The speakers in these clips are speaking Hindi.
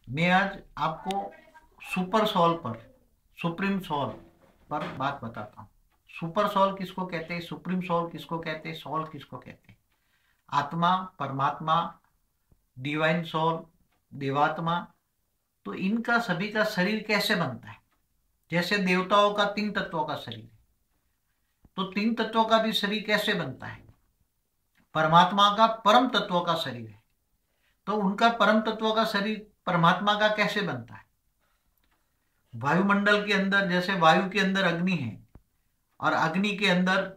मैं आज आपको सुपर सोल पर, सुप्रीम सोल पर बात बताता हूँ। सुपर सोल किसको कहते हैं, सुप्रीम सोल किसको कहते हैं, सोल किसको कहते हैं? आत्मा, परमात्मा, डिवाइन सोल, देवात्मा। तो इनका सभी का शरीर कैसे बनता है? जैसे देवताओं का तीन तत्वों का शरीर है, तो तीन तत्वों का भी शरीर कैसे बनता है? परमात्मा का परम तत्वों का शरीर है, तो उनका परम तत्वों का शरीर परमात्मा का कैसे बनता है? वायुमंडल के अंदर, जैसे वायु के अंदर अग्नि है और अग्नि के अंदर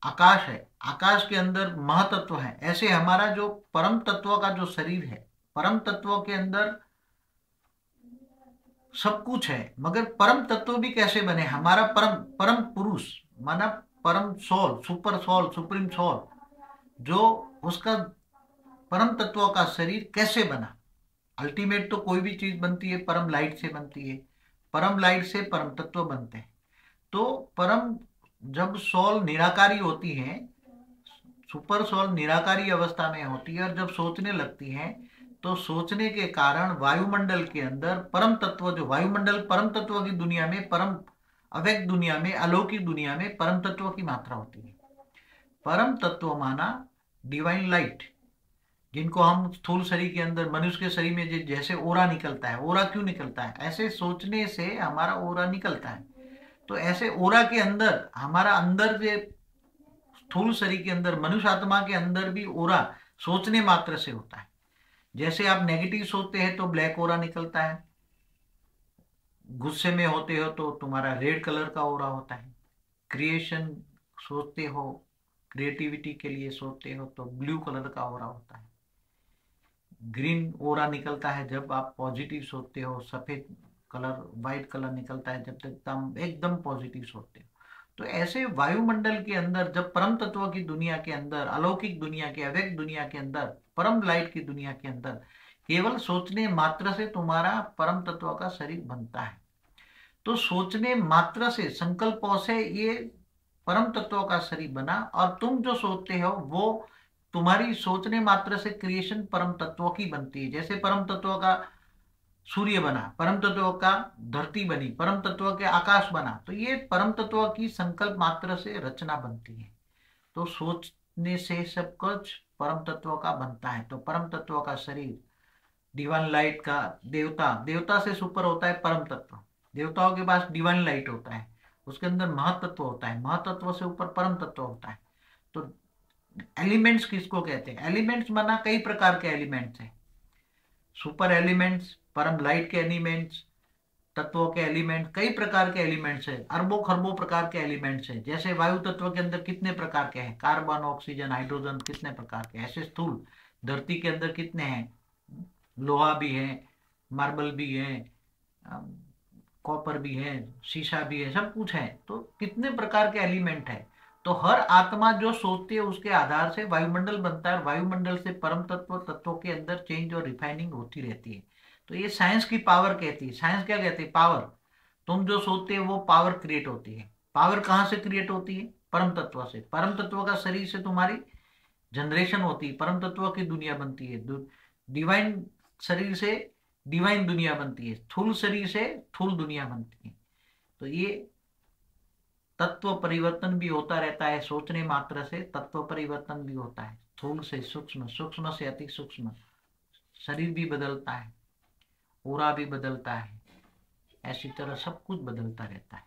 आकाश है, आकाश के अंदर महातत्व है, ऐसे हमारा जो परम तत्व का जो शरीर है, परम तत्वों के अंदर सब कुछ है। मगर परम तत्व भी कैसे बने? हमारा परम परम पुरुष माना परम soul, super soul, supreme soul, जो उसका परम तत्व का शरीर कैसे बना? अल्टीमेट तो कोई भी चीज बनती है परम लाइट से बनती है, परम लाइट से परम तत्व बनते हैं। तो परम, जब सोल निराकारी होती है, सुपर सोल निराकारी अवस्था में होती है और जब सोचने लगती है, तो सोचने के कारण वायुमंडल के अंदर परम तत्व, जो वायुमंडल परम तत्व की दुनिया में, परम अव्यक्त दुनिया में, अलौकिक दुनिया में परम तत्व की मात्रा होती है। परम तत्व माना डिवाइन लाइट, जिनको हम स्थूल शरीर के अंदर, मनुष्य के शरीर में जैसे ओरा निकलता है, ओरा क्यों निकलता है? ऐसे सोचने से हमारा ओरा निकलता है। तो ऐसे ओरा के अंदर हमारा अंदर जो स्थूल शरीर के अंदर, मनुष्य आत्मा के अंदर भी ओरा सोचने मात्र से होता है। जैसे आप नेगेटिव सोचते हैं तो ब्लैक ओरा निकलता है, गुस्से में होते हो तो तुम्हारा रेड कलर का ओरा होता है, क्रिएशन सोचते हो, क्रिएटिविटी के लिए सोचते हो तो ब्लू कलर का ओरा होता है। ग्रीन ओरा निकलता है जब आप पॉजिटिव सोचते हो, सफेद कलर, व्हाइट कलर निकलता है जब तक एकदम एकदम पॉजिटिव सोचते हो। तो ऐसे वायुमंडल के अंदर, जब परम तत्व की दुनिया के अंदर, अलौकिक दुनिया के, अव्यक्त दुनिया के अंदर, परम लाइट की दुनिया के अंदर, केवल सोचने मात्र से तुम्हारा परम तत्व का शरीर बनता है। तो सोचने मात्र से, संकल्पों से ये परम तत्व का शरीर बना, और तुम जो सोचते हो वो तुम्हारी सोचने मात्र से क्रिएशन परम तत्वों की बनती है। जैसे परम तत्व का सूर्य बना, परम तत्व का धरती बनी, परम तत्व के आकाश बना, तो ये परम तत्व की संकल्प मात्र से रचना बनती है। तो सोचने से सब कुछ परम तत्व का बनता है। तो परम तत्व का शरीर, डिवाइन लाइट का, देवता, देवता से सुपर होता है परम तत्व, देवताओं के पास डिवाइन लाइट होता है, उसके अंदर महातत्व होता है, महातत्व से ऊपर परम तत्व होता है। तो एलिमेंट्स किसको कहते हैं? एलिमेंट्स माना कई प्रकार के एलिमेंट्स हैं। सुपर एलिमेंट्स, परम लाइट के एलिमेंट्स, तत्वों के एलिमेंट, कई प्रकार के एलिमेंट्स हैं, अरबों खरबों प्रकार के एलिमेंट्स हैं। जैसे वायु तत्व के अंदर कितने प्रकार के हैं, कार्बन, ऑक्सीजन, हाइड्रोजन, कितने प्रकार के। ऐसे स्थूल धरती के अंदर कितने हैं, लोहा भी है, मार्बल भी है, कॉपर भी है, शीशा भी है, सब कुछ है। तो कितने प्रकार के एलिमेंट है। तो हर आत्मा जो सोचती है उसके आधार से वायुमंडल बनता है, और वायुमंडल से परम तत्व, तत्वों के अंदर चेंज और रिफाइनिंग होती रहती है। तो ये साइंस की पावर कहती है। साइंस क्या कहती है? पावर। तुम जो सोचते हो वो पावर क्रिएट होती है। पावर कहाँ से क्रिएट होती है? परम तत्व से। परम तत्व का शरीर से तुम्हारी जनरेशन होती है, परम तत्व की दुनिया बनती है। डिवाइन शरीर से डिवाइन दुनिया बनती है, स्थूल शरीर से स्थूल दुनिया बनती है। तो ये तत्व परिवर्तन भी होता रहता है, सोचने मात्र से तत्व परिवर्तन भी होता है। स्थूल से सूक्ष्म, सूक्ष्म से अति सूक्ष्म, शरीर भी बदलता है, पूरा भी बदलता है, ऐसी तरह सब कुछ बदलता रहता है।